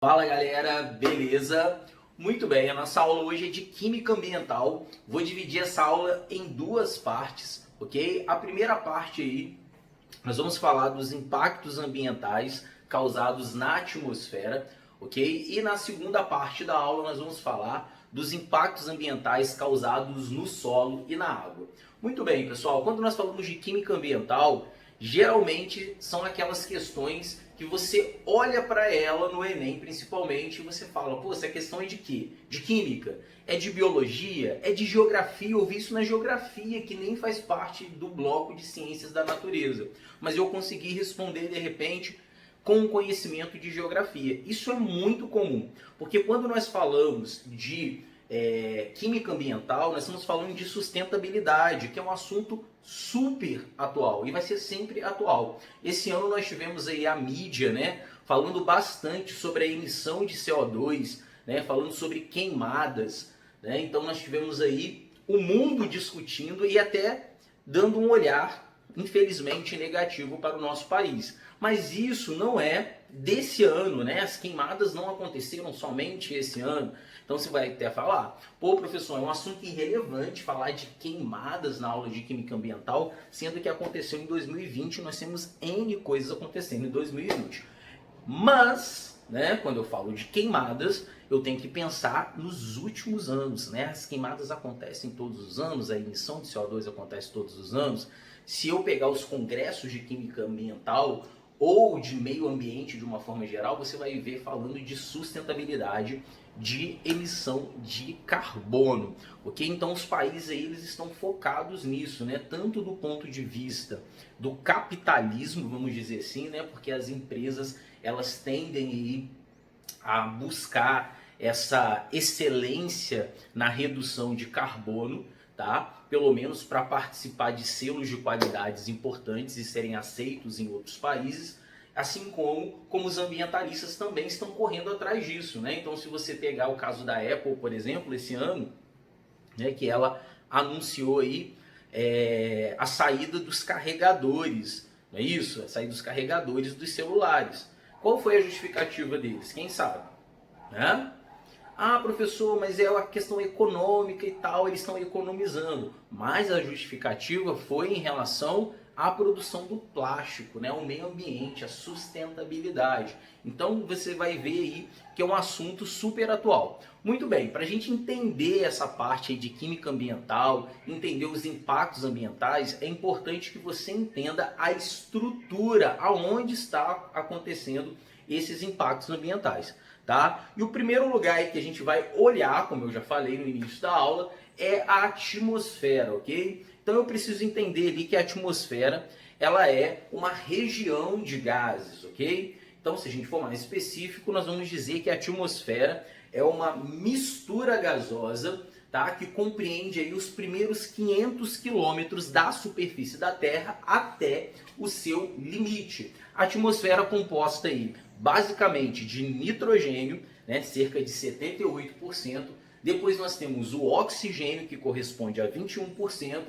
Fala galera, beleza? Muito bem, a nossa aula hoje é de Química Ambiental. Vou dividir essa aula em duas partes, ok? A primeira parte aí, nós vamos falar dos impactos ambientais causados na atmosfera, ok? E na segunda parte da aula nós vamos falar dos impactos ambientais causados no solo e na água. Muito bem, pessoal, quando nós falamos de Química Ambiental, geralmente são aquelas questões que você olha para ela no Enem, principalmente, e você fala, pô, essa questão é de quê? De química? É de biologia? É de geografia? Eu vi isso na geografia, que nem faz parte do bloco de ciências da natureza. Mas eu consegui responder, de repente, com conhecimento de geografia. Isso é muito comum, porque quando nós falamos de química ambiental, nós estamos falando de sustentabilidade, que é um assunto super atual e vai ser sempre atual. Esse ano nós tivemos aí a mídia, né, falando bastante sobre a emissão de CO2, né, falando sobre queimadas, né, então nós tivemos aí o mundo discutindo e até dando um olhar, infelizmente, negativo para o nosso país. Mas isso não é desse ano, né? As queimadas não aconteceram somente esse ano. Então você vai até falar, pô professor, é um assunto irrelevante falar de queimadas na aula de Química Ambiental, sendo que aconteceu em 2020 e nós temos N coisas acontecendo em 2020. Mas, né, quando eu falo de queimadas, eu tenho que pensar nos últimos anos, né? As queimadas acontecem todos os anos, a emissão de CO2 acontece todos os anos. Se eu pegar os congressos de Química Ambiental ou de meio ambiente de uma forma geral, você vai ver falando de sustentabilidade, de emissão de carbono, ok? Então os países aí, eles estão focados nisso, né? Tanto do ponto de vista do capitalismo, vamos dizer assim, né? Porque as empresas, elas tendem aí a buscar essa excelência na redução de carbono, tá? Pelo menos para participar de selos de qualidades importantes e serem aceitos em outros países, assim como os ambientalistas também estão correndo atrás disso, né? Então, se você pegar o caso da Apple, por exemplo, esse ano, né, que ela anunciou aí a saída dos carregadores, não é isso? A saída dos carregadores dos celulares. Qual foi a justificativa deles? Quem sabe? Né? Ah, professor, mas é a questão econômica e tal, eles estão economizando. Mas a justificativa foi em relação à produção do plástico, né? O meio ambiente, a sustentabilidade. Então você vai ver aí que é um assunto super atual. Muito bem, para a gente entender essa parte aí de química ambiental, entender os impactos ambientais, é importante que você entenda a estrutura, aonde está acontecendo esses impactos ambientais. Tá? E o primeiro lugar que a gente vai olhar, como eu já falei no início da aula, é a atmosfera, ok? Então eu preciso entender ali que a atmosfera, ela é uma região de gases, ok? Então, se a gente for mais específico, nós vamos dizer que a atmosfera é uma mistura gasosa, tá? Que compreende aí os primeiros 500 quilômetros da superfície da Terra até o seu limite. A atmosfera composta aí basicamente de nitrogênio, né, cerca de 78%. Depois nós temos o oxigênio, que corresponde a 21%.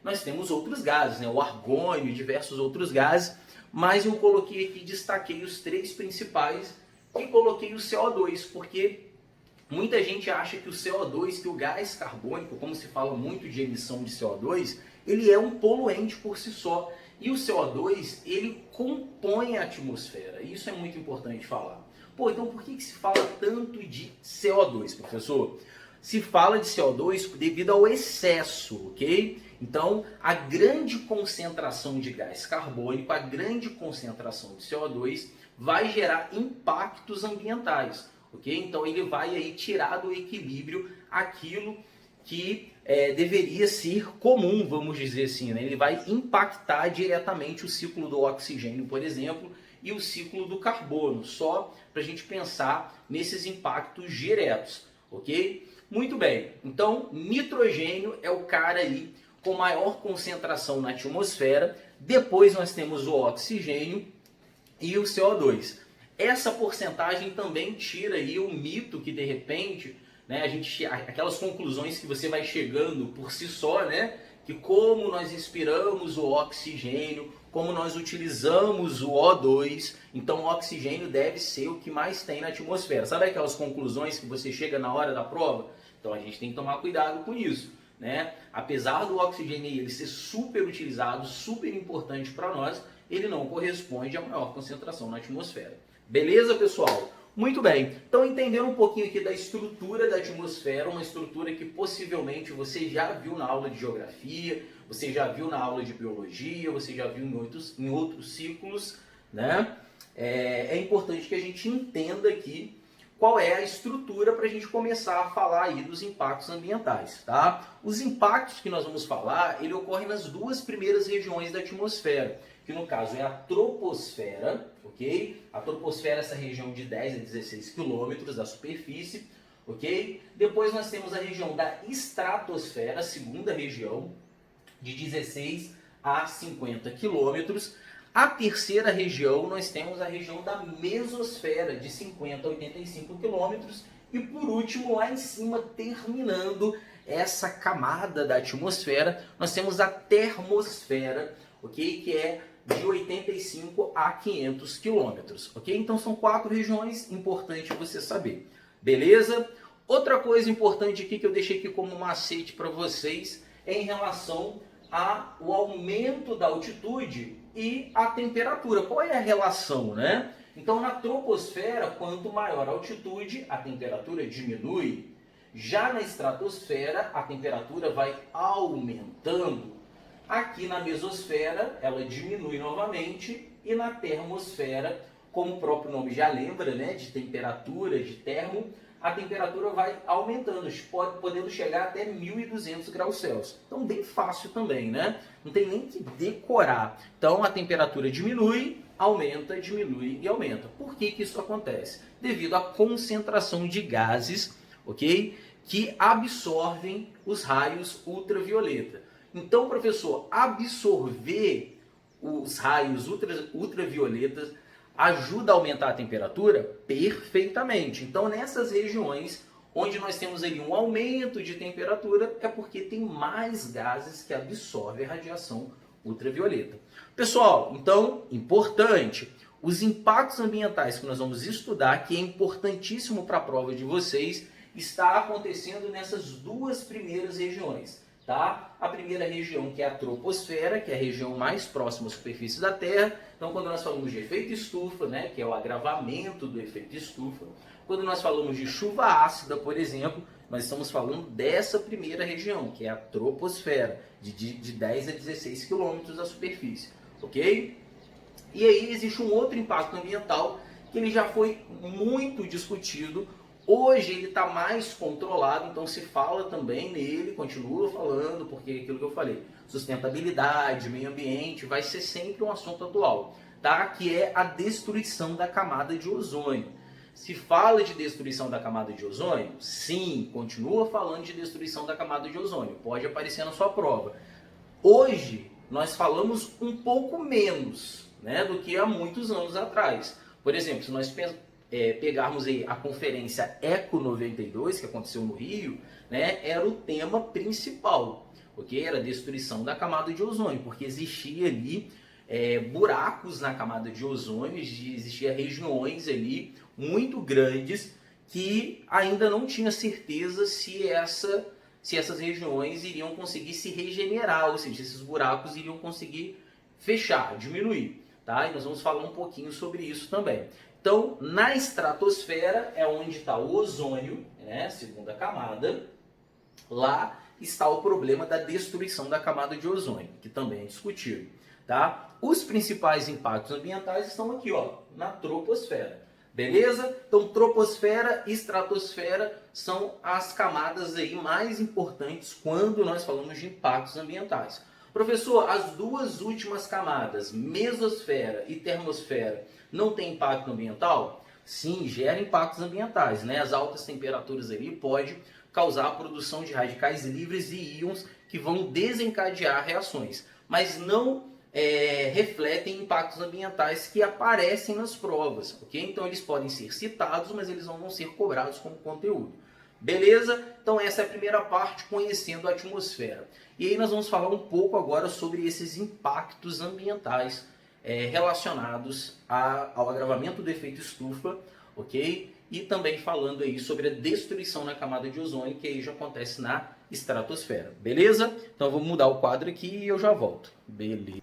Nós temos outros gases, né, o argônio e diversos outros gases. Mas eu coloquei aqui, destaquei os três principais e coloquei o CO2, porque muita gente acha que o CO2, que o gás carbônico, como se fala muito de emissão de CO2, ele é um poluente por si só. E o CO2, ele compõe a atmosfera. Isso é muito importante falar. Pô, então por que se fala tanto de CO2, professor? Se fala de CO2 devido ao excesso, ok? Então, a grande concentração de gás carbônico, a grande concentração de CO2 vai gerar impactos ambientais, ok? Então, ele vai aí tirar do equilíbrio aquilo que deveria ser comum, vamos dizer assim, né? Ele vai impactar diretamente o ciclo do oxigênio, por exemplo, e o ciclo do carbono, só para a gente pensar nesses impactos diretos, ok? Muito bem, então nitrogênio é o cara aí com maior concentração na atmosfera, depois nós temos o oxigênio e o CO2. Essa porcentagem também tira aí o mito que de repente, né, aquelas conclusões que você vai chegando por si só, né, que como nós inspiramos o oxigênio, como nós utilizamos o O2, então o oxigênio deve ser o que mais tem na atmosfera. Sabe aquelas conclusões que você chega na hora da prova? Então a gente tem que tomar cuidado com isso, né? Apesar do oxigênio ele ser super utilizado, super importante para nós, ele não corresponde à maior concentração na atmosfera. Beleza, pessoal? Muito bem. Então, entendendo um pouquinho aqui da estrutura da atmosfera, uma estrutura que possivelmente você já viu na aula de geografia, você já viu na aula de biologia, você já viu em outros ciclos, né? É importante que a gente entenda aqui qual é a estrutura para a gente começar a falar aí dos impactos ambientais, tá? Os impactos que nós vamos falar, ele ocorre nas duas primeiras regiões da atmosfera, que no caso é a troposfera, ok? A troposfera é essa região de 10 a 16 quilômetros da superfície, ok? Depois nós temos a região da estratosfera, a segunda região, de 16 a 50 quilômetros. A terceira região, nós temos a região da mesosfera, de 50 a 85 quilômetros. E por último, lá em cima, terminando essa camada da atmosfera, nós temos a termosfera, ok? Que é de 85 a 500 quilômetros, ok? Então são 4 regiões, importante você saber, beleza? Outra coisa importante aqui que eu deixei aqui como macete para vocês é em relação ao aumento da altitude e a temperatura. Qual é a relação, né? Então, na troposfera, quanto maior a altitude, a temperatura diminui. Já na estratosfera, a temperatura vai aumentando. Aqui na mesosfera, ela diminui novamente. E na termosfera, como o próprio nome já lembra, né, de temperatura, de termo, a temperatura vai aumentando, podendo chegar até 1.200 graus Celsius. Então, bem fácil também, né? Não tem nem que decorar. Então, a temperatura diminui, aumenta, diminui e aumenta. Por que que isso acontece? Devido à concentração de gases, ok? Que absorvem os raios ultravioleta. Então, professor, absorver os raios ultravioletas ajuda a aumentar a temperatura? Perfeitamente. Então, nessas regiões onde nós temos ali um aumento de temperatura, é porque tem mais gases que absorvem a radiação ultravioleta. Pessoal, então, importante, os impactos ambientais que nós vamos estudar, que é importantíssimo para a prova de vocês, está acontecendo nessas duas primeiras regiões. Tá? A primeira região, que é a troposfera, que é a região mais próxima à superfície da Terra. Então, quando nós falamos de efeito estufa, né, que é o agravamento do efeito estufa, quando nós falamos de chuva ácida, por exemplo, nós estamos falando dessa primeira região, que é a troposfera, de 10 a 16 quilômetros da superfície, ok? E aí existe um outro impacto ambiental que ele já foi muito discutido. Hoje ele está mais controlado, então se fala também nele, continua falando, porque aquilo que eu falei, sustentabilidade, meio ambiente, vai ser sempre um assunto atual, tá? Que é a destruição da camada de ozônio. Se fala de destruição da camada de ozônio, sim, continua falando de destruição da camada de ozônio, pode aparecer na sua prova. Hoje nós falamos um pouco menos, né, do que há muitos anos atrás. Por exemplo, se nós pegarmos aí a conferência ECO 92, que aconteceu no Rio, né, era o tema principal, ok? Era a destruição da camada de ozônio, porque existia ali buracos na camada de ozônio, existiam regiões ali muito grandes que ainda não tinha certeza se essas regiões iriam conseguir se regenerar, ou seja, esses buracos iriam conseguir fechar, diminuir, tá? E nós vamos falar um pouquinho sobre isso também. Então, na estratosfera é onde está o ozônio, né, segunda camada. Lá está o problema da destruição da camada de ozônio, que também é discutido, tá? Os principais impactos ambientais estão aqui, ó, na troposfera. Beleza? Então, troposfera e estratosfera são as camadas aí mais importantes quando nós falamos de impactos ambientais. Professor, as duas últimas camadas, mesosfera e termosfera, não tem impacto ambiental? Sim, gera impactos ambientais, né? As altas temperaturas ali podem causar a produção de radicais livres e íons que vão desencadear reações, mas não refletem impactos ambientais que aparecem nas provas, ok? Então eles podem ser citados, mas eles não vão ser cobrados como conteúdo. Beleza? Então essa é a primeira parte, conhecendo a atmosfera. E aí nós vamos falar um pouco agora sobre esses impactos ambientais relacionados ao agravamento do efeito estufa, ok? E também falando aí sobre a destruição na camada de ozônio, que aí já acontece na estratosfera, beleza? Então vamos mudar o quadro aqui e eu já volto. Beleza.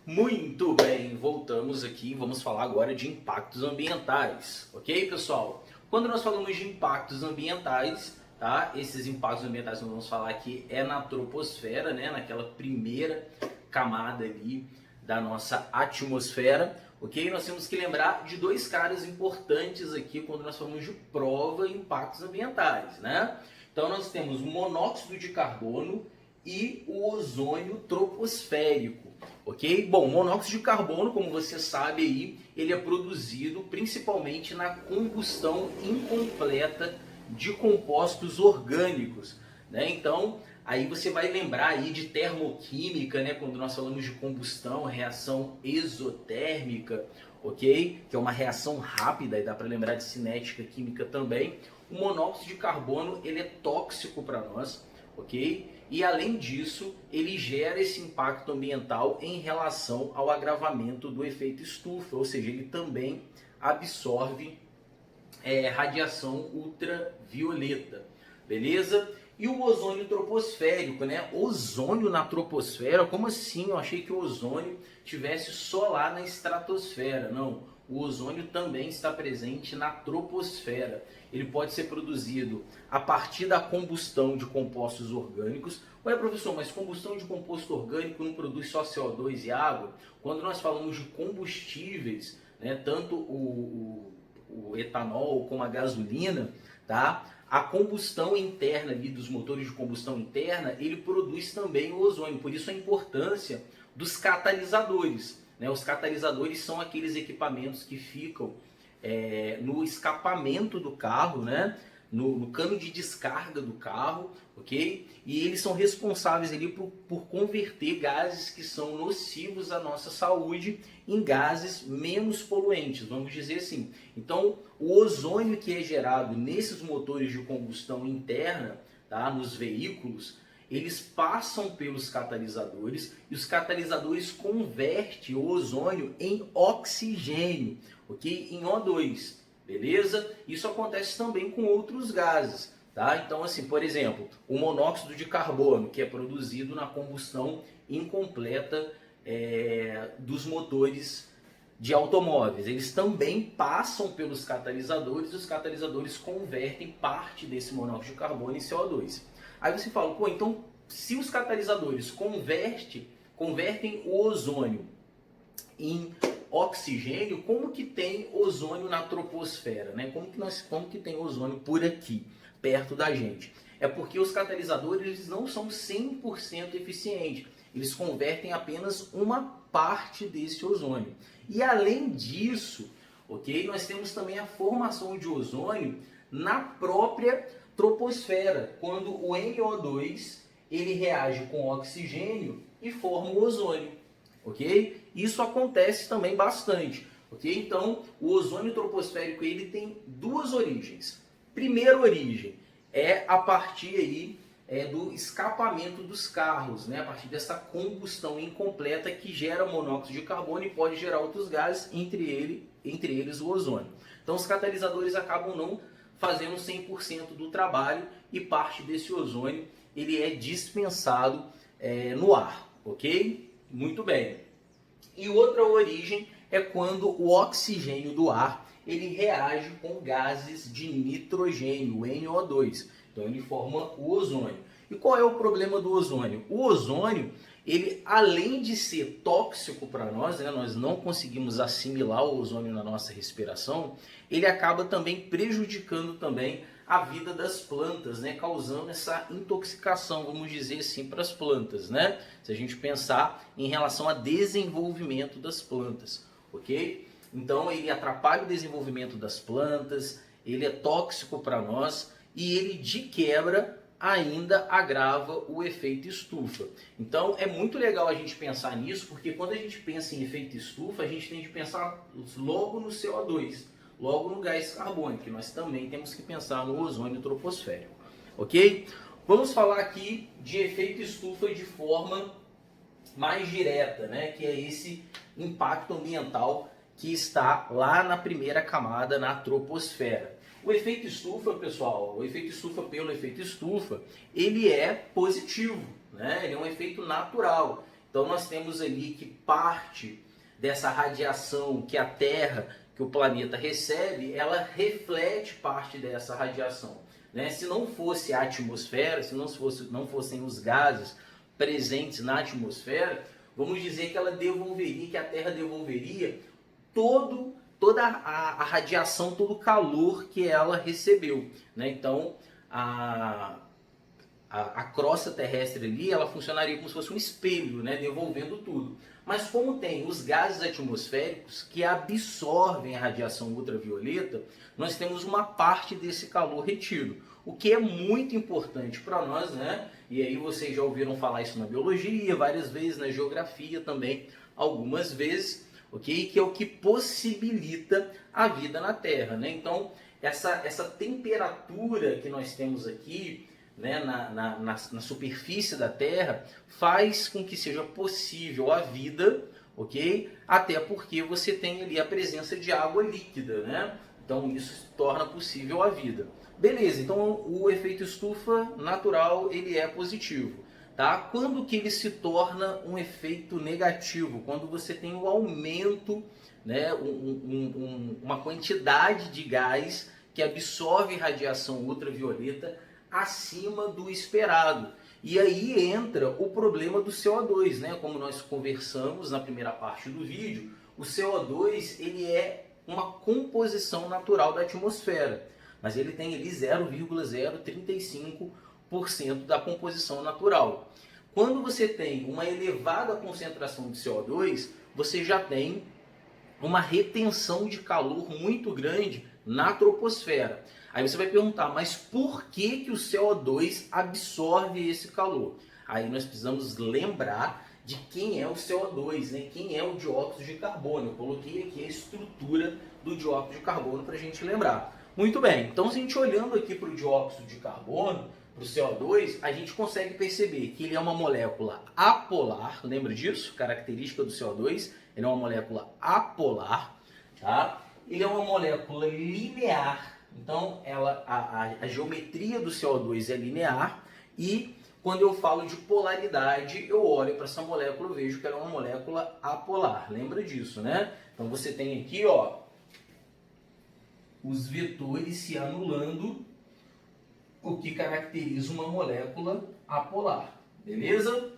Muito bem, voltamos aqui, vamos falar agora de impactos ambientais, ok, pessoal? Quando nós falamos de impactos ambientais, tá? Esses impactos ambientais que nós vamos falar aqui é na troposfera, né? Naquela primeira camada ali da nossa atmosfera, ok? Nós temos que lembrar de dois caras importantes aqui quando nós falamos de prova e impactos ambientais, né? Então nós temos o monóxido de carbono e o ozônio troposférico, ok? Bom, o monóxido de carbono, como você sabe aí, ele é produzido principalmente na combustão incompleta de compostos orgânicos, né? Então, aí você vai lembrar aí de termoquímica, né? Quando nós falamos de combustão, reação exotérmica, ok? Que é uma reação rápida, e dá para lembrar de cinética química também. O monóxido de carbono, ele é tóxico para nós, ok? E além disso, ele gera esse impacto ambiental em relação ao agravamento do efeito estufa, ou seja, ele também absorve radiação ultravioleta, beleza? E o ozônio troposférico, né? Ozônio na troposfera, como assim? Eu achei que o ozônio tivesse só lá na estratosfera. Não, o ozônio também está presente na troposfera. Ele pode ser produzido a partir da combustão de compostos orgânicos. Ué, professor, mas combustão de composto orgânico não produz só CO2 e água? Quando nós falamos de combustíveis, né, tanto o etanol como a gasolina, tá? A combustão interna ali dos motores de combustão interna, ele produz também o ozônio. Por isso a importância dos catalisadores, né? Os catalisadores são aqueles equipamentos que ficam no escapamento do carro, né? No cano de descarga do carro, ok? E eles são responsáveis ali por converter gases que são nocivos à nossa saúde em gases menos poluentes, vamos dizer assim. Então, o ozônio que é gerado nesses motores de combustão interna, tá? Nos veículos, eles passam pelos catalisadores e os catalisadores convertem o ozônio em oxigênio, ok? Em O2. Beleza? Isso acontece também com outros gases, tá? Então, assim, por exemplo, o monóxido de carbono, que é produzido na combustão incompleta dos motores de automóveis, eles também passam pelos catalisadores e os catalisadores convertem parte desse monóxido de carbono em CO2. Aí você fala, pô, então se os catalisadores convertem o ozônio em oxigênio, como que tem ozônio na troposfera, né? Como que tem ozônio por aqui, perto da gente? É porque os catalisadores eles não são 100% eficientes, eles convertem apenas uma parte desse ozônio. E além disso, ok? Nós temos também a formação de ozônio na própria troposfera, quando o NO2 ele reage com oxigênio e forma o ozônio, ok? Isso acontece também bastante, ok? Então, o ozônio troposférico ele tem duas origens. Primeira origem é a partir aí do escapamento dos carros, né? A partir dessa combustão incompleta que gera monóxido de carbono e pode gerar outros gases, entre eles o ozônio. Então, os catalisadores acabam não fazendo 100% do trabalho e parte desse ozônio ele é dispensado no ar, ok? Muito bem. E outra origem é quando o oxigênio do ar ele reage com gases de nitrogênio, o NO2. Então ele forma o ozônio. E qual é o problema do ozônio? O ozônio, ele além de ser tóxico para nós, né, nós não conseguimos assimilar o ozônio na nossa respiração, ele acaba também prejudicando também a vida das plantas, né, causando essa intoxicação, vamos dizer assim, para as plantas, né? Se a gente pensar em relação ao desenvolvimento das plantas, ok? Então ele atrapalha o desenvolvimento das plantas, ele é tóxico para nós e ele de quebra ainda agrava o efeito estufa. Então é muito legal a gente pensar nisso, porque quando a gente pensa em efeito estufa, a gente tem que pensar logo no CO2, logo no gás carbônico, que nós também temos que pensar no ozônio troposférico, ok? Vamos falar aqui de efeito estufa de forma mais direta, né? Que é esse impacto ambiental que está lá na primeira camada, na troposfera. O efeito estufa, pessoal, o efeito estufa pelo efeito estufa, ele é positivo, né? Ele é um efeito natural. Então nós temos ali que parte dessa radiação que a Terra, que o planeta recebe, ela reflete parte dessa radiação, né? Se não fosse a atmosfera, se não fossem os gases presentes na atmosfera, vamos dizer que ela devolveria, que a Terra devolveria toda a radiação, todo o calor que ela recebeu, né? Então, a crosta terrestre ali, ela funcionaria como se fosse um espelho, né? Devolvendo tudo. Mas como tem os gases atmosféricos que absorvem a radiação ultravioleta, nós temos uma parte desse calor retido, o que é muito importante para nós, né? E aí vocês já ouviram falar isso na biologia, várias vezes, na geografia também, algumas vezes, ok? Que é o que possibilita a vida na Terra, né? Então, essa temperatura que nós temos aqui, né, na superfície da Terra, faz com que seja possível a vida, ok? Até porque você tem ali a presença de água líquida, né? Então, isso torna possível a vida. Beleza, então o efeito estufa natural, ele é positivo. Tá? Quando que ele se torna um efeito negativo? Quando você tem um aumento, né, uma quantidade de gás que absorve radiação ultravioleta acima do esperado. E aí entra o problema do CO2, né? Como nós conversamos na primeira parte do vídeo, o CO2 ele é uma composição natural da atmosfera, mas ele tem ali 0,035% da composição natural. Quando você tem uma elevada concentração de CO2, você já tem uma retenção de calor muito grande na troposfera. Aí você vai perguntar, mas por que o CO2 absorve esse calor? Aí nós precisamos lembrar de quem é o CO2, né? Quem é o dióxido de carbono. Eu coloquei aqui a estrutura do dióxido de carbono para a gente lembrar. Muito bem, então se a gente olhando aqui para o dióxido de carbono, para o CO2, a gente consegue perceber que ele é uma molécula apolar, lembra disso? Característica do CO2, ele é uma molécula apolar, tá? Ele é uma molécula linear, então a geometria do CO2 é linear e quando eu falo de polaridade, eu olho para essa molécula e vejo que ela é uma molécula apolar, lembra disso, né? Então você tem aqui, ó, os vetores se anulando, o que caracteriza uma molécula apolar, beleza?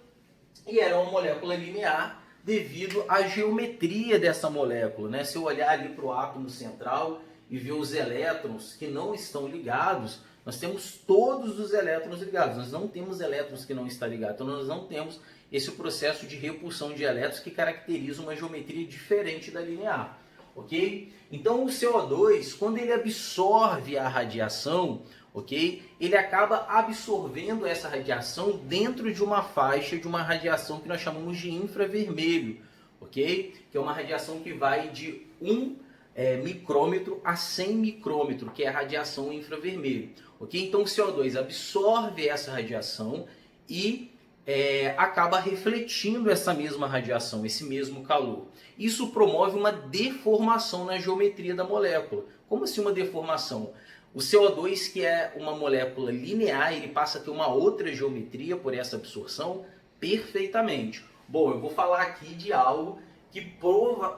E ela é uma molécula linear devido à geometria dessa molécula, né? Se eu olhar ali para o átomo central e ver os elétrons que não estão ligados, nós temos todos os elétrons ligados, nós não temos elétrons que não estão ligados, então nós não temos esse processo de repulsão de elétrons que caracteriza uma geometria diferente da linear. Ok? Então o CO2, quando ele absorve a radiação, ok? Ele acaba absorvendo essa radiação dentro de uma faixa de uma radiação que nós chamamos de infravermelho, ok? Que é uma radiação que vai de 1 micrômetro a 100 micrômetro, que é a radiação infravermelho, ok? Então o CO2 absorve essa radiação e acaba refletindo essa mesma radiação, esse mesmo calor. Isso promove uma deformação na geometria da molécula. Como assim uma deformação? O CO2, que é uma molécula linear, ele passa a ter uma outra geometria por essa absorção? Perfeitamente. Bom, eu vou falar aqui de algo que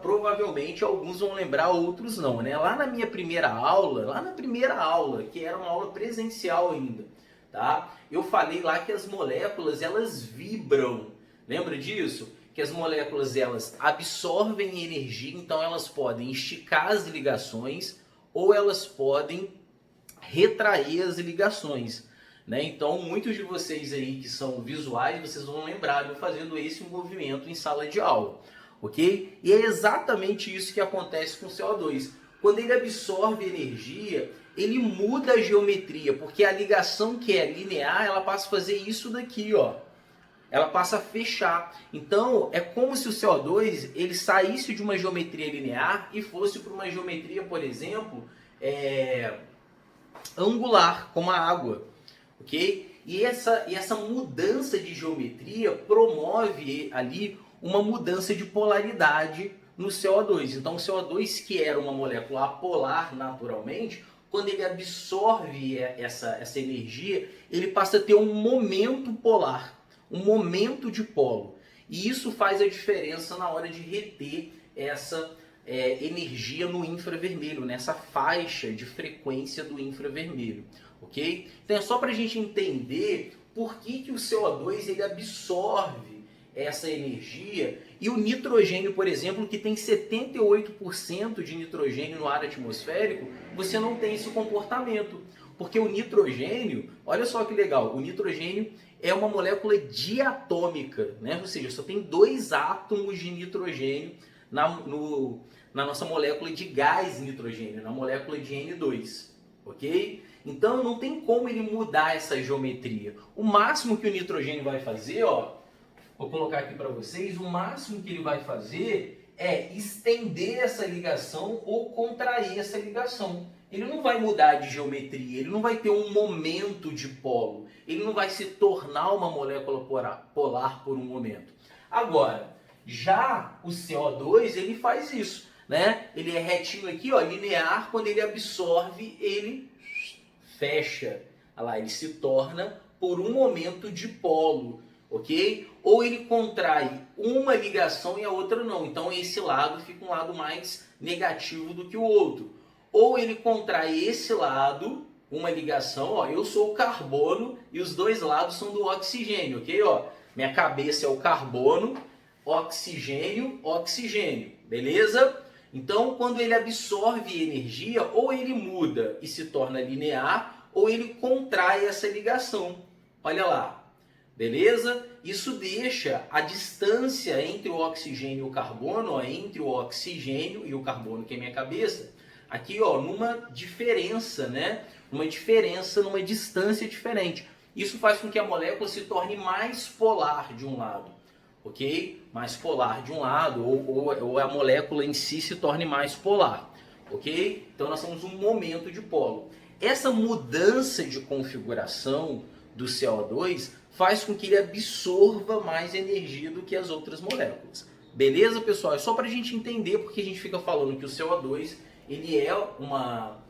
provavelmente alguns vão lembrar, outros não, né? Lá na primeira aula, que era uma aula presencial ainda, tá? Eu falei lá que as moléculas, elas vibram. Lembra disso? Que as moléculas, elas absorvem energia, então elas podem esticar as ligações ou elas podem retrair as ligações, né? Então, muitos de vocês aí que são visuais, vocês vão lembrar de eu fazendo esse movimento em sala de aula, ok? E é exatamente isso que acontece com o CO2. Quando ele absorve energia, ele muda a geometria, porque a ligação que é linear, ela passa a fazer isso daqui, ó. ela passa a fechar. Então, é como se o CO2 ele saísse de uma geometria linear e fosse para uma geometria, por exemplo, angular, como a água, ok? E essa mudança de geometria promove ali uma mudança de polaridade no CO2. Então, o CO2, que era uma molécula apolar naturalmente, quando ele absorve essa energia, ele passa a ter um momento polar, um momento de polo. E isso faz a diferença na hora de reter essa energia no infravermelho, nessa faixa de frequência do infravermelho, ok? Então é só para a gente entender por que o CO2 ele absorve essa energia e o nitrogênio, por exemplo, que tem 78% de nitrogênio no ar atmosférico, você não tem esse comportamento. Porque o nitrogênio, olha só que legal, o nitrogênio é uma molécula diatômica, né? Ou seja, só tem 2 átomos de nitrogênio na nossa molécula de gás nitrogênio, na molécula de N2, ok? Então não tem como ele mudar essa geometria. O máximo que o nitrogênio vai fazer, ó, vou colocar aqui para vocês, o máximo que ele vai fazer é estender essa ligação ou contrair essa ligação. Ele não vai mudar de geometria, ele não vai ter um momento de polo, ele não vai se tornar uma molécula polar por um momento. Agora, já o CO2, ele faz isso, né? Ele é retinho aqui, ó, linear, quando ele absorve, ele fecha. Olha lá, ele se torna por um momento de polo, ok? Ou ele contrai uma ligação e a outra não. Então esse lado fica um lado mais negativo do que o outro. Ou ele contrai esse lado, uma ligação, ó, eu sou o carbono e os 2 lados são do oxigênio, ok? Ó, minha cabeça é o carbono, oxigênio, oxigênio, beleza? Então, quando ele absorve energia, ou ele muda e se torna linear, ou ele contrai essa ligação. Olha lá, beleza? Isso deixa a distância entre o oxigênio e o carbono, ó, entre o oxigênio e o carbono, que é minha cabeça, aqui, ó, numa diferença, né? Numa distância diferente. Isso faz com que a molécula se torne mais polar de um lado, ok? Mais polar de um lado, ou a molécula em si se torne mais polar, ok? Então nós temos um momento de polo. Essa mudança de configuração do CO2 faz com que ele absorva mais energia do que as outras moléculas. Beleza, pessoal? É só para a gente entender porque a gente fica falando que o CO2 ele é uma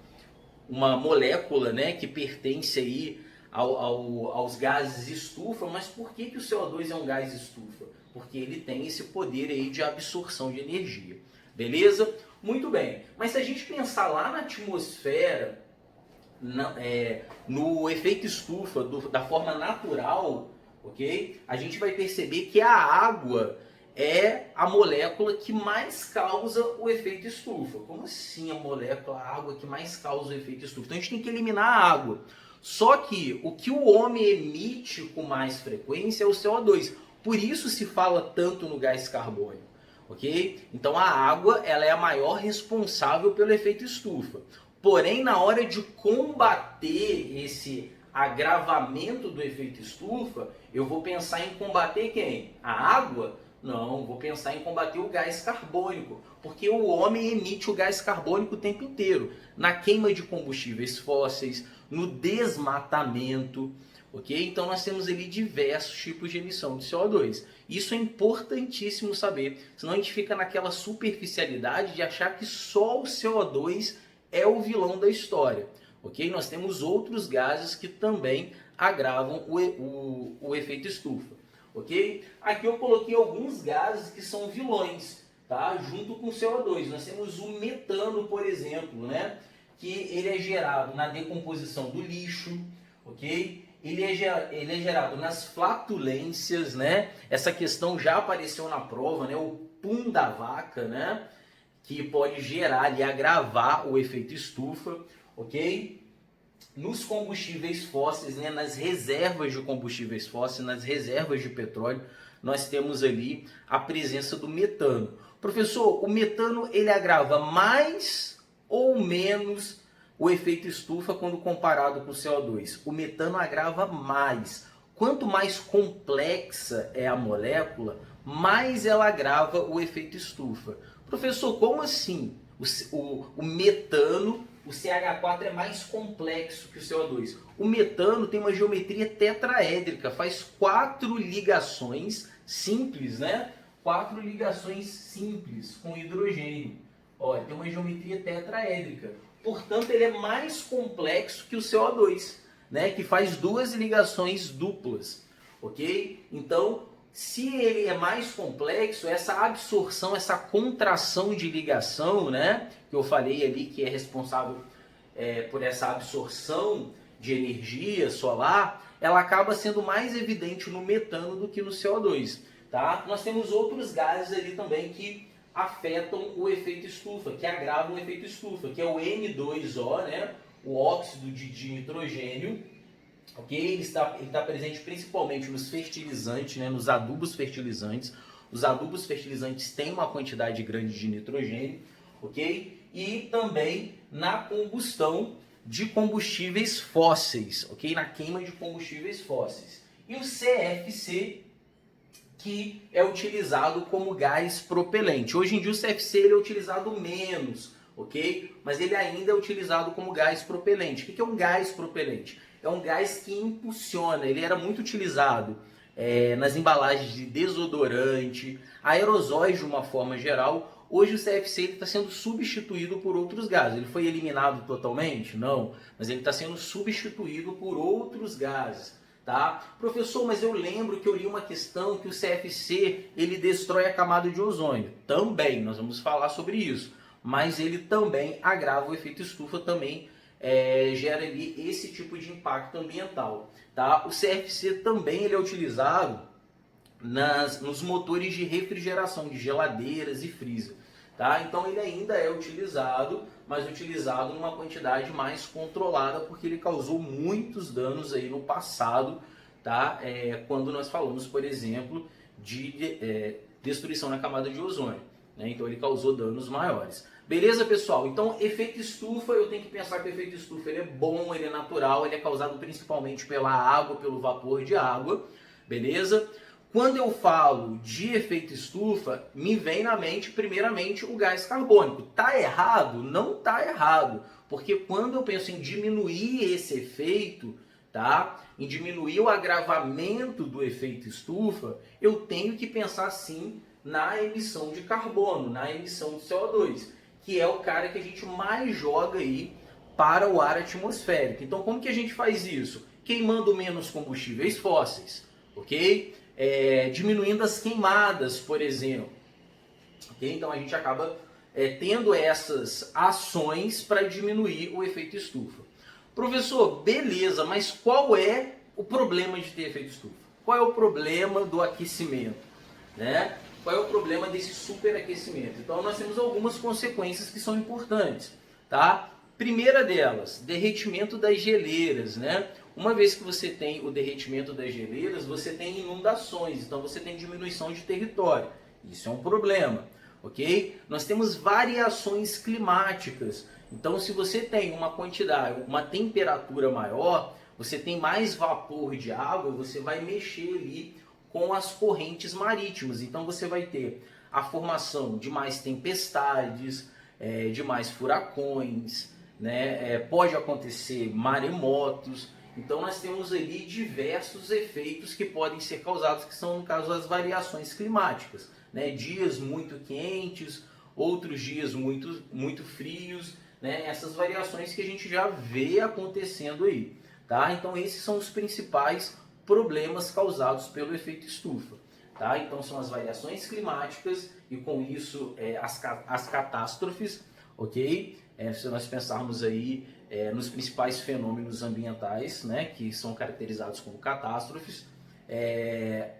molécula, né, que pertence aí aos gases estufa, mas por que o CO2 é um gás estufa? Porque ele tem esse poder aí de absorção de energia. Beleza? Muito bem. Mas se a gente pensar lá na atmosfera, no efeito estufa, da forma natural, ok? A gente vai perceber que a água é a molécula que mais causa o efeito estufa. Como assim a água que mais causa o efeito estufa? Então a gente tem que eliminar a água. Só que o que o homem emite com mais frequência é o CO2. Por isso se fala tanto no gás carbônico, ok? Então a água ela é a maior responsável pelo efeito estufa. Porém, na hora de combater esse agravamento do efeito estufa, eu vou pensar em combater quem? A água? Não, vou pensar em combater o gás carbônico, porque o homem emite o gás carbônico o tempo inteiro, na queima de combustíveis fósseis, no desmatamento, ok? Então nós temos ali diversos tipos de emissão de CO2. Isso é importantíssimo saber, senão a gente fica naquela superficialidade de achar que só o CO2 é o vilão da história, ok? Nós temos outros gases que também agravam o efeito estufa. Ok? Aqui eu coloquei alguns gases que são vilões, tá? Junto com o CO2. Nós temos o metano, por exemplo, né? Que ele é gerado na decomposição do lixo, ok? Ele é gerado nas flatulências, né? Essa questão já apareceu na prova, né? O pum da vaca, né? Que pode gerar e agravar o efeito estufa, ok? Nos combustíveis fósseis, né, nas reservas de combustíveis fósseis, nas reservas de petróleo, nós temos ali a presença do metano. Professor, o metano ele agrava mais ou menos o efeito estufa quando comparado com o CO2? O metano agrava mais. quanto mais complexa é a molécula, mais ela agrava o efeito estufa. Professor, como assim? O metano, o CH4 é mais complexo que o CO2. O metano tem uma geometria tetraédrica, faz 4 ligações simples, né? 4 ligações simples com hidrogênio. Olha, tem uma geometria tetraédrica. Portanto, ele é mais complexo que o CO2, né? Que faz 2 ligações duplas, ok? Então, se ele é mais complexo, essa absorção, essa contração de ligação, né? Que eu falei ali que é responsável por essa absorção de energia solar, ela acaba sendo mais evidente no metano do que no CO2, tá? Nós temos outros gases ali também que afetam o efeito estufa, que agravam o efeito estufa, que é o N2O, né? O óxido de nitrogênio, ok? Ele está presente principalmente nos fertilizantes, né? Nos adubos fertilizantes. Os adubos fertilizantes têm uma quantidade grande de nitrogênio, ok? E também na combustão de combustíveis fósseis, ok? Na queima de combustíveis fósseis. E o CFC, que é utilizado como gás propelente. Hoje em dia o CFC ele é utilizado menos, ok? Mas ele ainda é utilizado como gás propelente. O que é um gás propelente? É um gás que impulsiona, ele era muito utilizado nas embalagens de desodorante, aerosóis de uma forma geral. Hoje o CFC está sendo substituído por outros gases. Ele foi eliminado totalmente? Não, mas ele está sendo substituído por outros gases. Tá? Professor, mas eu lembro que eu li uma questão que o CFC ele destrói a camada de ozônio. Também, nós vamos falar sobre isso. Mas ele também agrava o efeito estufa, também gera ali esse tipo de impacto ambiental. Tá? O CFC também ele é utilizado nos motores de refrigeração, de geladeiras e freezer. Tá? Então ele ainda é utilizado, mas utilizado numa quantidade mais controlada, porque ele causou muitos danos aí no passado, tá? Quando nós falamos, por exemplo, de destruição na camada de ozônio, né? Então ele causou danos maiores. Beleza, pessoal? Então, efeito estufa, eu tenho que pensar que o efeito estufa ele é bom, ele é natural, ele é causado principalmente pela água, pelo vapor de água, beleza? Quando eu falo de efeito estufa, me vem na mente, primeiramente, o gás carbônico. Tá errado? Não tá errado. Porque quando eu penso em diminuir esse efeito, tá? Em diminuir o agravamento do efeito estufa, eu tenho que pensar sim na emissão de carbono, na emissão de CO2, que é o cara que a gente mais joga aí para o ar atmosférico. Então, como que a gente faz isso? Queimando menos combustíveis fósseis, ok? Diminuindo as queimadas, por exemplo. Okay? Então a gente acaba tendo essas ações para diminuir o efeito estufa. Professor, beleza, mas qual é o problema de ter efeito estufa? Qual é o problema do aquecimento? Né? Qual é o problema desse superaquecimento? Então nós temos algumas consequências que são importantes. Tá? Primeira delas, derretimento das geleiras, né? Uma vez que você tem o derretimento das geleiras, você tem inundações, então você tem diminuição de território. Isso é um problema, ok? Nós temos variações climáticas. Então, se você tem uma quantidade, uma temperatura maior, você tem mais vapor de água, você vai mexer ali com as correntes marítimas. Então, você vai ter a formação de mais tempestades, de mais furacões, né? Pode acontecer maremotos. Então nós temos ali diversos efeitos que podem ser causados, que são, no caso, as variações climáticas. Né? Dias muito quentes, outros dias muito frios, né? Essas variações que a gente já vê acontecendo aí. Tá? Então esses são os principais problemas causados pelo efeito estufa. Tá? Então são as variações climáticas e com isso as catástrofes, ok? Se nós pensarmos aí nos principais fenômenos ambientais, né, que são caracterizados como catástrofes,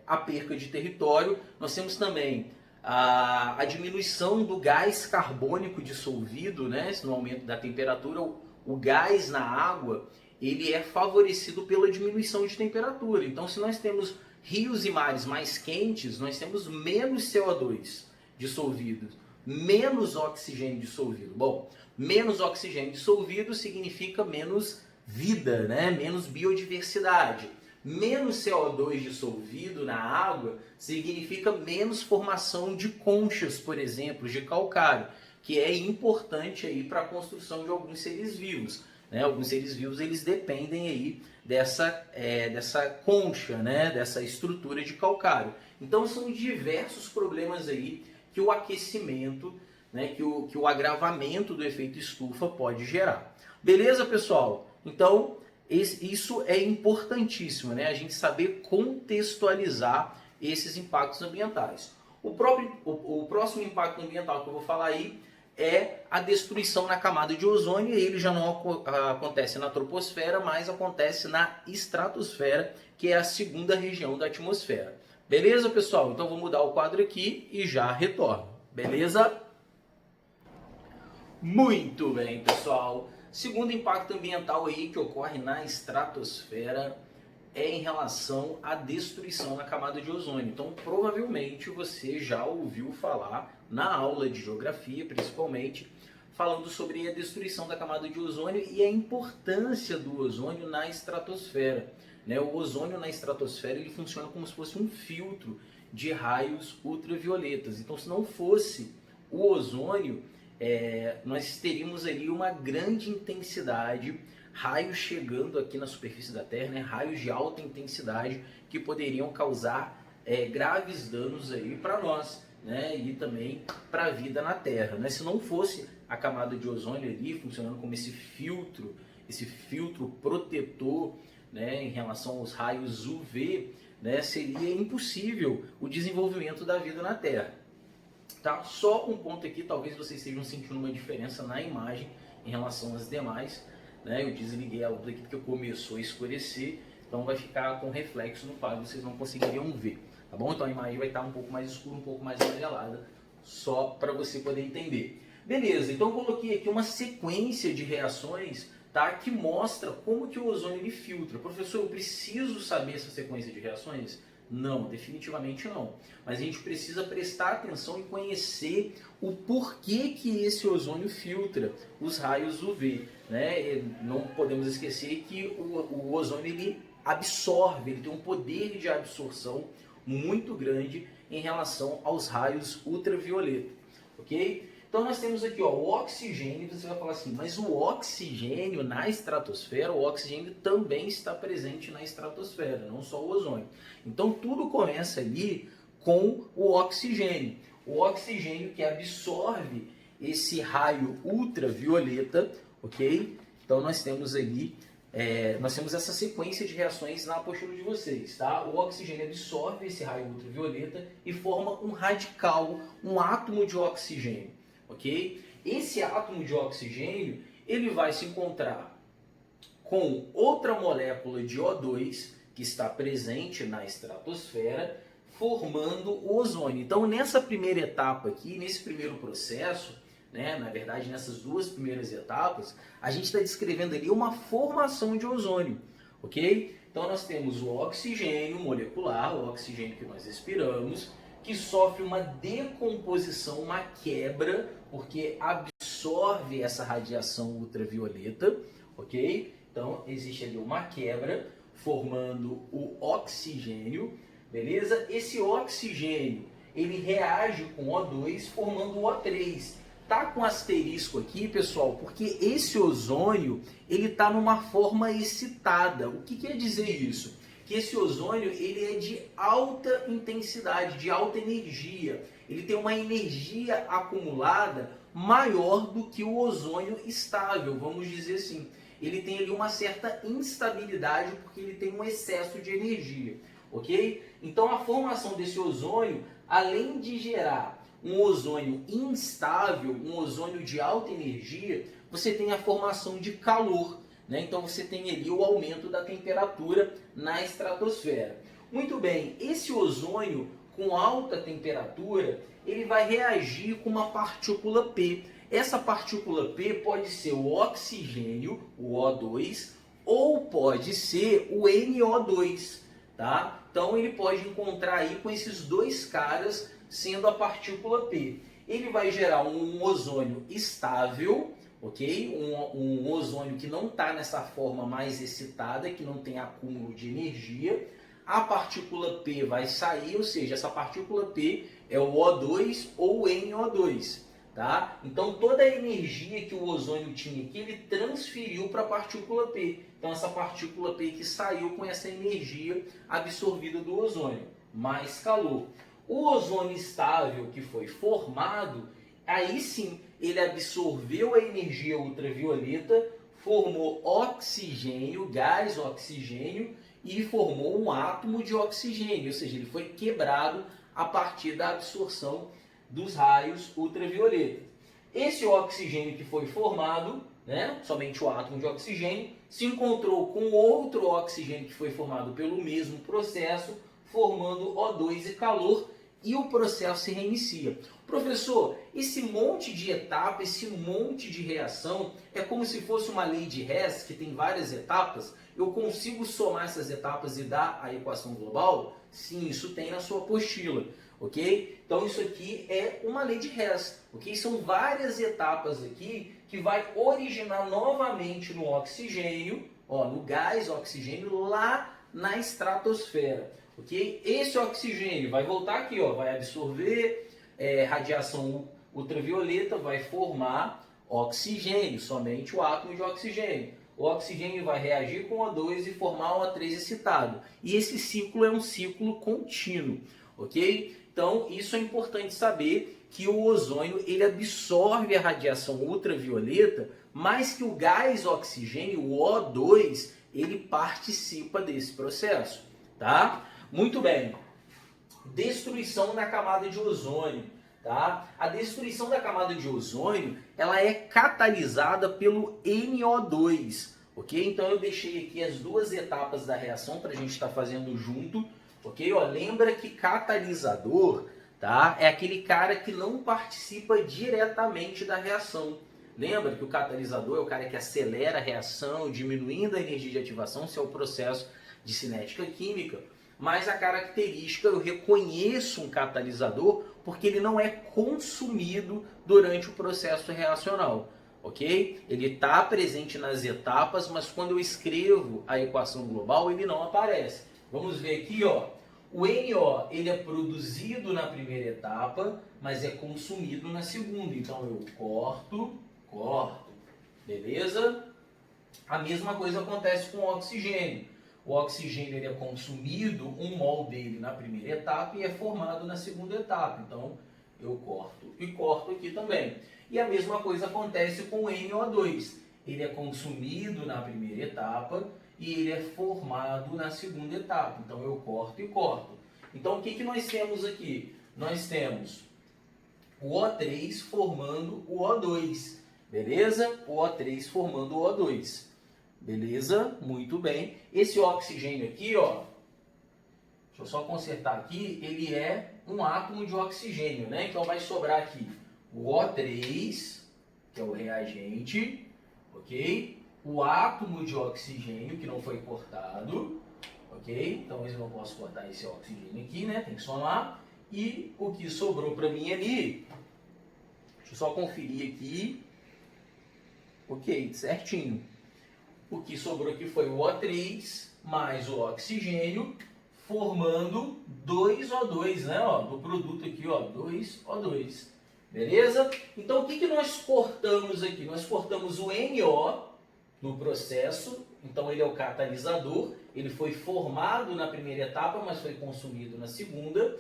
a perca de território, nós temos também a diminuição do gás carbônico dissolvido, né, no aumento da temperatura. O gás na água ele é favorecido pela diminuição de temperatura. Então, se nós temos rios e mares mais quentes, nós temos menos CO2 dissolvido, menos oxigênio dissolvido. Bom, menos oxigênio dissolvido significa menos vida, né? Menos biodiversidade. Menos CO2 dissolvido na água significa menos formação de conchas, por exemplo, de calcário, que é importante aí para a construção de alguns seres vivos. Né? Alguns seres vivos eles dependem aí dessa concha, né? Dessa estrutura de calcário. Então são diversos problemas aí que o aquecimento, né? que o agravamento do efeito estufa pode gerar. Beleza, pessoal? Então isso é importantíssimo, né? A gente saber contextualizar esses impactos ambientais. O próximo impacto ambiental que eu vou falar aí é a destruição na camada de ozônio. Ele já não acontece na troposfera, mas acontece na estratosfera, que é a segunda região da atmosfera. Beleza, pessoal? Então vou mudar o quadro aqui e já retorno. Beleza? Muito bem, pessoal. Segundo impacto ambiental aí que ocorre na estratosfera é em relação à destruição na camada de ozônio. Então, provavelmente você já ouviu falar na aula de geografia, principalmente, falando sobre a destruição da camada de ozônio e a importância do ozônio na estratosfera. Né? O ozônio na estratosfera ele funciona como se fosse um filtro de raios ultravioletas. Então, se não fosse o ozônio, nós teríamos ali uma grande intensidade, raios chegando aqui na superfície da Terra, né? Raios de alta intensidade que poderiam causar graves danos aí para nós, né? E também para a vida na Terra, né? Se não fosse a camada de ozônio ali funcionando como esse filtro protetor, né? Em relação aos raios UV, né? Seria impossível o desenvolvimento da vida na Terra. Tá? Só um ponto aqui, talvez vocês estejam sentindo uma diferença na imagem em relação às demais, né? Eu desliguei a luz aqui porque começou a escurecer, então vai ficar com reflexo no quadro, vocês não conseguiriam ver, tá bom? Então a imagem vai estar um pouco mais escura, um pouco mais amarelada, só para você poder entender. Beleza, então eu coloquei aqui uma sequência de reações, tá? Que mostra como que o ozônio ele filtra. Professor, eu preciso saber essa sequência de reações? Não, definitivamente não. Mas a gente precisa prestar atenção e conhecer o porquê que esse ozônio filtra os raios UV. Né? Não podemos esquecer que o ozônio ele absorve, ele tem um poder de absorção muito grande em relação aos raios ultravioleta. Ok? Então nós temos aqui ó, o oxigênio, você vai falar assim, mas o oxigênio na estratosfera, o oxigênio também está presente na estratosfera, não só o ozônio. Então tudo começa ali com o oxigênio. O oxigênio que absorve esse raio ultravioleta, ok? Então nós temos ali, nós temos essa sequência de reações na apostila de vocês, tá? O oxigênio absorve esse raio ultravioleta e forma um radical, um átomo de oxigênio. Ok? Esse átomo de oxigênio ele vai se encontrar com outra molécula de O2 que está presente na estratosfera, formando o ozônio. Então, nessa primeira etapa aqui, nesse primeiro processo, né, na verdade, nessas duas primeiras etapas, a gente está descrevendo ali uma formação de ozônio. Ok? Então, nós temos o oxigênio molecular, o oxigênio que nós respiramos, que sofre uma decomposição, uma quebra, porque absorve essa radiação ultravioleta, ok? Então, existe ali uma quebra, formando o oxigênio, beleza? Esse oxigênio, ele reage com O2, formando o O3. Tá com asterisco aqui, pessoal, porque esse ozônio, ele tá numa forma excitada. O que quer dizer isso? Que esse ozônio ele é de alta intensidade, de alta energia. Ele tem uma energia acumulada maior do que o ozônio estável, vamos dizer assim. Ele tem ali uma certa instabilidade porque ele tem um excesso de energia, ok? Então a formação desse ozônio, além de gerar um ozônio instável, um ozônio de alta energia, você tem a formação de calor. Né? Então você tem ali o aumento da temperatura na estratosfera. Muito bem, esse ozônio com alta temperatura, ele vai reagir com uma partícula P. Essa partícula P pode ser o oxigênio, o O2, ou pode ser o NO2. Tá? Então ele pode encontrar aí com esses dois caras sendo a partícula P. Ele vai gerar um ozônio estável, ok? Um ozônio que não está nessa forma mais excitada, que não tem acúmulo de energia. A partícula P vai sair, ou seja, essa partícula P é o O2 ou o NO2. Tá? Então toda a energia que o ozônio tinha aqui, ele transferiu para a partícula P. Então essa partícula P que saiu com essa energia absorvida do ozônio, mais calor. O ozônio estável que foi formado, aí sim ele absorveu a energia ultravioleta, formou oxigênio, gás oxigênio, e formou um átomo de oxigênio, ou seja, ele foi quebrado a partir da absorção dos raios ultravioleta. Esse oxigênio que foi formado, né, somente o átomo de oxigênio, se encontrou com outro oxigênio que foi formado pelo mesmo processo, formando O2 e calor, e o processo se reinicia. Professor, esse monte de etapa, esse monte de reação, é como se fosse uma lei de Hess, que tem várias etapas. Eu consigo somar essas etapas e dar a equação global? Sim, isso tem na sua apostila, ok? Então isso aqui é uma lei de Hess, ok? São várias etapas aqui que vai originar novamente no oxigênio, ó, no gás oxigênio lá na estratosfera, ok? Esse oxigênio vai voltar aqui, ó, vai absorver radiação ultravioleta, vai formar oxigênio, somente o átomo de oxigênio. O oxigênio vai reagir com O2 e formar o O3 excitado. E esse ciclo é um ciclo contínuo, ok? Então, isso é importante saber, que o ozônio ele absorve a radiação ultravioleta, mas que o gás oxigênio, o O2, ele participa desse processo, tá? Muito bem. Destruição da camada de ozônio. Tá? A destruição da camada de ozônio, ela é catalisada pelo NO2, ok? Então eu deixei aqui as duas etapas da reação para a gente estar fazendo junto, ok? Ó, lembra que catalisador, tá, é aquele cara que não participa diretamente da reação. Lembra que o catalisador é o cara que acelera a reação, diminuindo a energia de ativação, se é o processo de cinética química. Mas a característica, eu reconheço um catalisador porque ele não é consumido durante o processo reacional, ok? Ele está presente nas etapas, mas quando eu escrevo a equação global, ele não aparece. Vamos ver aqui, ó. O NO, ele é produzido na primeira etapa, mas é consumido na segunda. Então eu corto, beleza? A mesma coisa acontece com o oxigênio. O oxigênio ele é consumido, 1 mol dele na primeira etapa e é formado na segunda etapa. Então, eu corto e corto aqui também. E a mesma coisa acontece com o NO2. Ele é consumido na primeira etapa e ele é formado na segunda etapa. Então, eu corto e corto. Então, o que nós temos aqui? Nós temos o O3 formando o O2. Beleza? O O3 formando o O2. Beleza? Muito bem. Esse oxigênio aqui, ó, deixa eu só consertar aqui, ele é um átomo de oxigênio, né? Então vai sobrar aqui o O3, que é o reagente, ok? O átomo de oxigênio, que não foi cortado, ok? Então eu não posso cortar esse oxigênio aqui, né? Tem que somar. E o que sobrou para mim ali, deixa eu só conferir aqui, ok, certinho. O que sobrou aqui foi o O3 mais o oxigênio, formando 2O2, né? Ó, do produto aqui, ó, 2O2. Beleza? Então, o que nós cortamos aqui? Nós cortamos o NO no processo, então ele é o catalisador, ele foi formado na primeira etapa, mas foi consumido na segunda.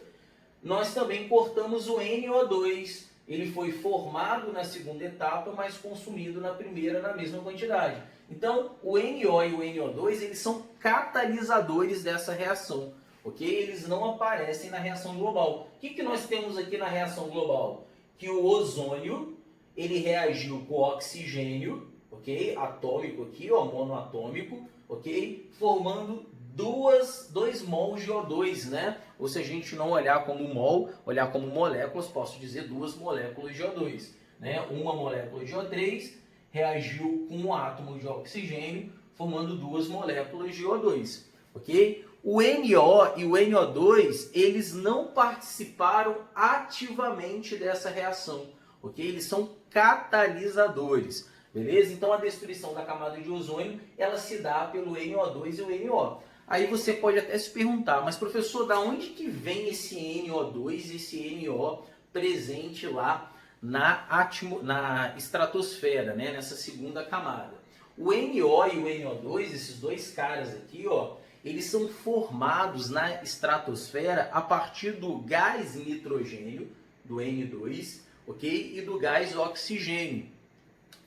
Nós também cortamos o NO2, ele foi formado na segunda etapa, mas consumido na primeira na mesma quantidade. Então, o NO e o NO2, eles são catalisadores dessa reação, ok? Eles não aparecem na reação global. O que nós temos aqui na reação global? Que o ozônio, ele reagiu com o oxigênio, ok? Atômico aqui, ó, monoatômico, ok? Formando 2 mols de O2, né? Ou se a gente não olhar como mol, olhar como moléculas, posso dizer 2 moléculas de O2, né? Uma molécula de O3 reagiu com um átomo de oxigênio, formando 2 moléculas de O2, ok? O NO e o NO2, eles não participaram ativamente dessa reação, ok? Eles são catalisadores. Beleza? Então a destruição da camada de ozônio, ela se dá pelo NO2 e o NO. Aí você pode até se perguntar, mas professor, da onde que vem esse NO2 e esse NO presente lá na estratosfera, né? Nessa segunda camada? O NO e o NO2, esses dois caras aqui, ó, eles são formados na estratosfera a partir do gás nitrogênio, do N2, ok? E do gás oxigênio.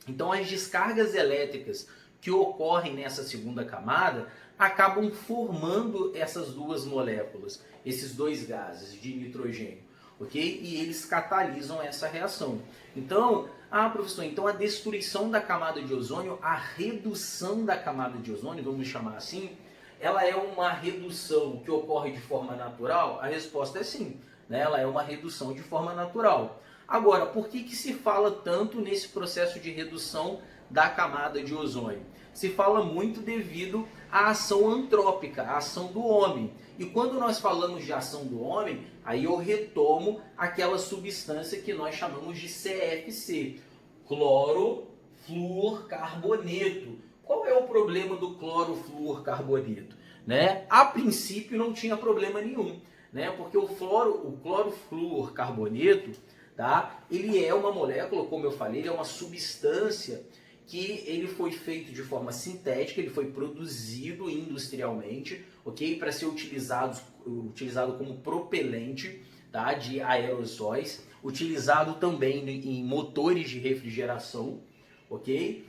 Então as descargas elétricas que ocorrem nessa segunda camada acabam formando essas duas moléculas, esses dois gases de nitrogênio, ok? E eles catalisam essa reação. Então, professor, então a destruição da camada de ozônio, a redução da camada de ozônio, vamos chamar assim, ela é uma redução que ocorre de forma natural? A resposta é sim, né? Ela é uma redução de forma natural. Agora, por que se fala tanto nesse processo de redução da camada de ozônio? Se fala muito devido à ação antrópica, à ação do homem. E quando nós falamos de ação do homem, aí eu retomo aquela substância que nós chamamos de CFC, clorofluorcarboneto. Qual é o problema do clorofluorcarboneto? Né? A princípio não tinha problema nenhum, né? Porque o clorofluorcarboneto, tá? Ele é uma molécula, como eu falei, ele é uma substância que ele foi feito de forma sintética, ele foi produzido industrialmente, ok? Para ser utilizado como propelente, tá? De aerossóis, utilizado também em motores de refrigeração, ok?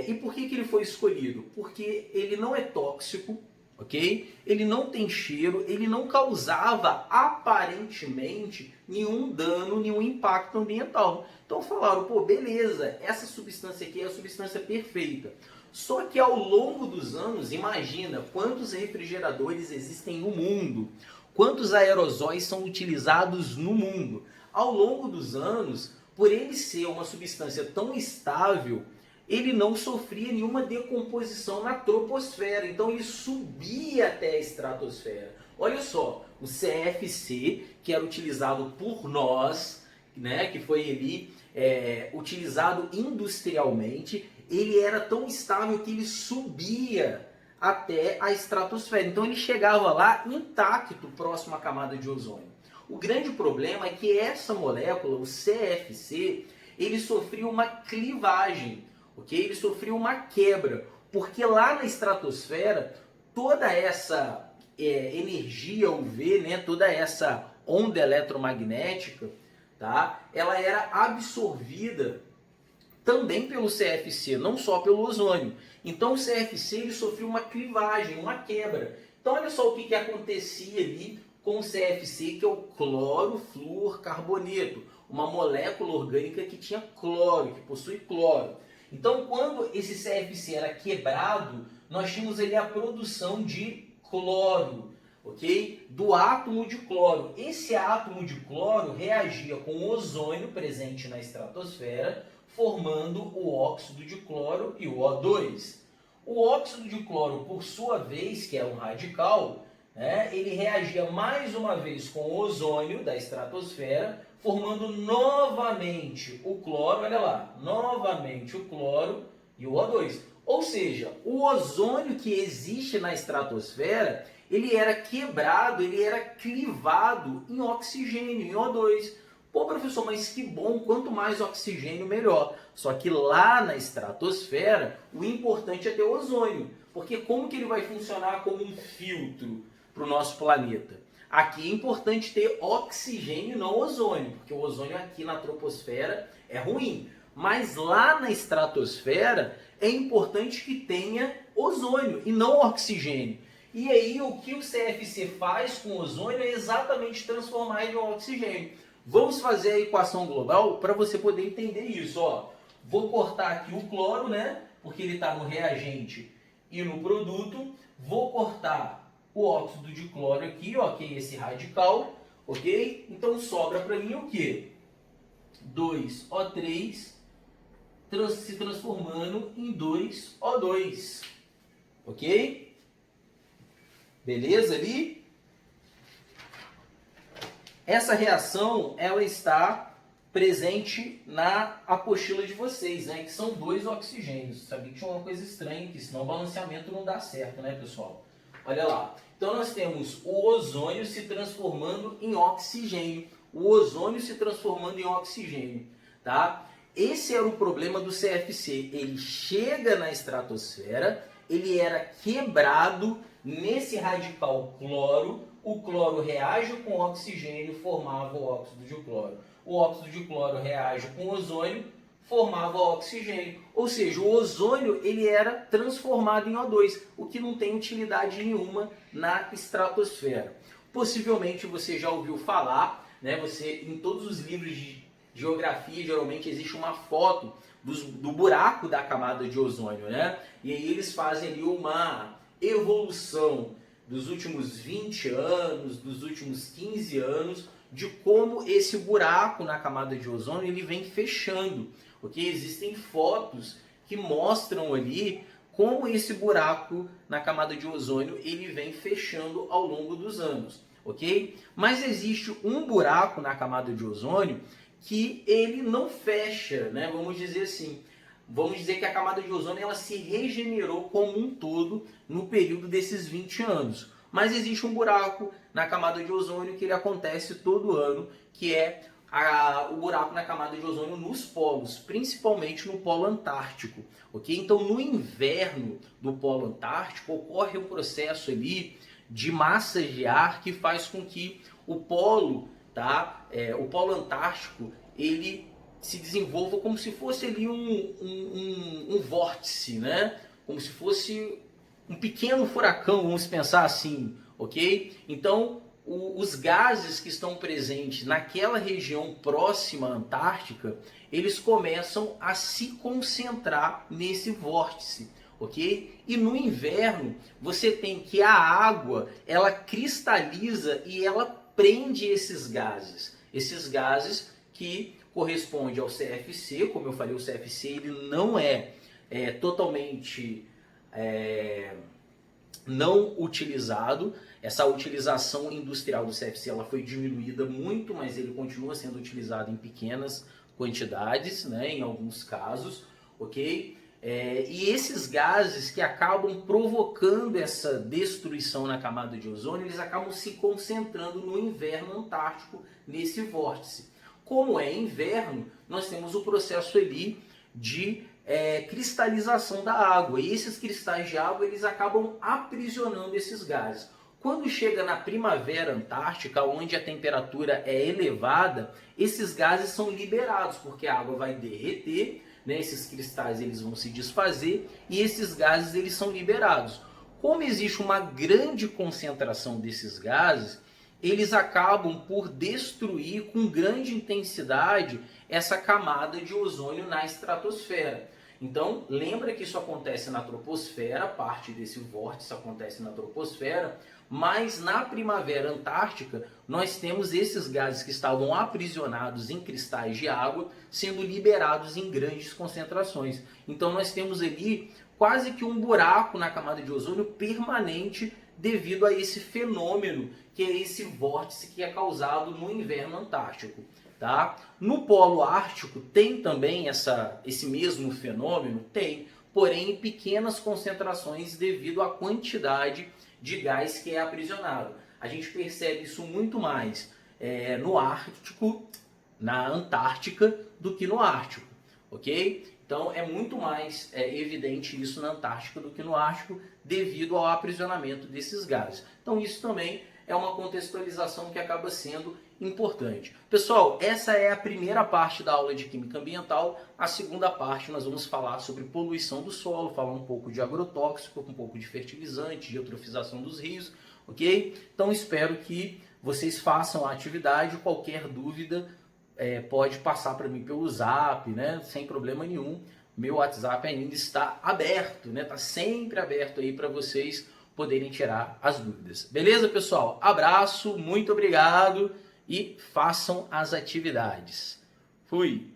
E por que ele foi escolhido? Porque ele não é tóxico, ok? Ele não tem cheiro, ele não causava aparentemente nenhum dano, nenhum impacto ambiental. Então falaram, pô, beleza, essa substância aqui é a substância perfeita. Só que ao longo dos anos, imagina quantos refrigeradores existem no mundo, quantos aerosóis são utilizados no mundo. Ao longo dos anos, por ele ser uma substância tão estável, ele não sofria nenhuma decomposição na troposfera, então ele subia até a estratosfera. Olha só, o CFC, que era utilizado por nós, né, que foi ali utilizado industrialmente, ele era tão estável que ele subia até a estratosfera. Então ele chegava lá intacto, próximo à camada de ozônio. O grande problema é que essa molécula, o CFC, ele sofria uma clivagem. Okay? Ele sofreu uma quebra, porque lá na estratosfera, toda essa energia UV, né, toda essa onda eletromagnética, tá, ela era absorvida também pelo CFC, não só pelo ozônio. Então o CFC ele sofreu uma clivagem, uma quebra. Então olha só o que acontecia ali com o CFC, que é o clorofluorcarboneto, uma molécula orgânica que tinha cloro, que possui cloro. Então, quando esse CFC era quebrado, nós tínhamos ali a produção de cloro, ok? Do átomo de cloro. Esse átomo de cloro reagia com o ozônio presente na estratosfera, formando o óxido de cloro e o O2. O óxido de cloro, por sua vez, que é um radical, né, ele reagia mais uma vez com o ozônio da estratosfera, formando novamente o cloro, olha lá, novamente o cloro e o O2. Ou seja, o ozônio que existe na estratosfera, ele era quebrado, ele era clivado em oxigênio, em O2. Pô, professor, mas que bom, quanto mais oxigênio, melhor. Só que lá na estratosfera, o importante é ter ozônio. Porque como que ele vai funcionar como um filtro para o nosso planeta? Aqui é importante ter oxigênio, não ozônio, porque o ozônio aqui na troposfera é ruim. Mas lá na estratosfera é importante que tenha ozônio e não oxigênio. E aí o que o CFC faz com o ozônio é exatamente transformar ele em oxigênio. Vamos fazer a equação global para você poder entender isso. Ó, vou cortar aqui o cloro, né? Porque ele está no reagente e no produto. Vou cortar o óxido de cloro aqui, ó, que é esse radical, ok? Então sobra para mim o quê? 2O3 se transformando em 2O2, ok? Beleza ali? Essa reação, ela está presente na apostila de vocês, né? Que são 2 oxigênios. Sabia que tinha uma coisa estranha aqui, senão o balanceamento não dá certo, né, pessoal? Olha lá. Então nós temos o ozônio se transformando em oxigênio. O ozônio se transformando em oxigênio, tá? Esse era o problema do CFC. Ele chega na estratosfera, ele era quebrado nesse radical cloro. O cloro reage com o oxigênio, formava o óxido de cloro. O óxido de cloro reage com o ozônio, formava o oxigênio. Ou seja, o ozônio ele era transformado em O2, o que não tem utilidade nenhuma na estratosfera. Possivelmente você já ouviu falar, né? Você, em todos os livros de geografia, geralmente existe uma foto do buraco da camada de ozônio, né? E aí eles fazem ali uma evolução dos últimos 20 anos, dos últimos 15 anos, de como esse buraco na camada de ozônio ele vem fechando, ok? Existem fotos que mostram ali como esse buraco na camada de ozônio ele vem fechando ao longo dos anos, ok? Mas existe um buraco na camada de ozônio que ele não fecha, né? Vamos dizer assim. Vamos dizer que a camada de ozônio ela se regenerou como um todo no período desses 20 anos. Mas existe um buraco na camada de ozônio que ele acontece todo ano, que é o buraco na camada de ozônio nos polos, principalmente no polo antártico, ok? Então, no inverno do polo antártico, ocorre um processo ali de massas de ar que faz com que o polo, o polo antártico, ele se desenvolva como se fosse ali um vórtice, né? Como se fosse um pequeno furacão, vamos pensar assim, ok? Então, os gases que estão presentes naquela região próxima à Antártica, eles começam a se concentrar nesse vórtice, ok? E no inverno, você tem que a água, ela cristaliza e ela prende esses gases que correspondem ao CFC. Como eu falei, o CFC ele não é totalmente não utilizado. Essa utilização industrial do CFC ela foi diminuída muito, mas ele continua sendo utilizado em pequenas quantidades, né, em alguns casos, ok? E esses gases que acabam provocando essa destruição na camada de ozônio, eles acabam se concentrando no inverno antártico, nesse vórtice. Como é inverno, nós temos o processo ali de cristalização da água, e esses cristais de água eles acabam aprisionando esses gases. Quando chega na primavera antártica, onde a temperatura é elevada, esses gases são liberados, porque a água vai derreter, né? Esses cristais eles vão se desfazer e esses gases eles são liberados. Como existe uma grande concentração desses gases, eles acabam por destruir com grande intensidade essa camada de ozônio na estratosfera. Então, lembra que isso acontece na troposfera, parte desse vórtice acontece na troposfera, mas na primavera antártica nós temos esses gases que estavam aprisionados em cristais de água sendo liberados em grandes concentrações. Então nós temos ali quase que um buraco na camada de ozônio permanente devido a esse fenômeno, que é esse vórtice que é causado no inverno antártico. Tá? No polo ártico tem também esse mesmo fenômeno? Tem, porém em pequenas concentrações devido à quantidade de gás que é aprisionado. A gente percebe isso muito mais no Ártico, na Antártica, do que no Ártico, ok? Então é muito mais evidente isso na Antártica do que no Ártico devido ao aprisionamento desses gases. Então isso também é uma contextualização que acaba sendo importante. Pessoal, essa é a primeira parte da aula de Química Ambiental. A segunda parte nós vamos falar sobre poluição do solo, falar um pouco de agrotóxico, um pouco de fertilizante, de eutrofização dos rios, ok? Então espero que vocês façam a atividade. Qualquer dúvida pode passar para mim pelo Zap, né? Sem problema nenhum. Meu WhatsApp ainda está aberto, né? Está sempre aberto aí para vocês poderem tirar as dúvidas. Beleza, pessoal? Abraço, muito obrigado e façam as atividades. Fui!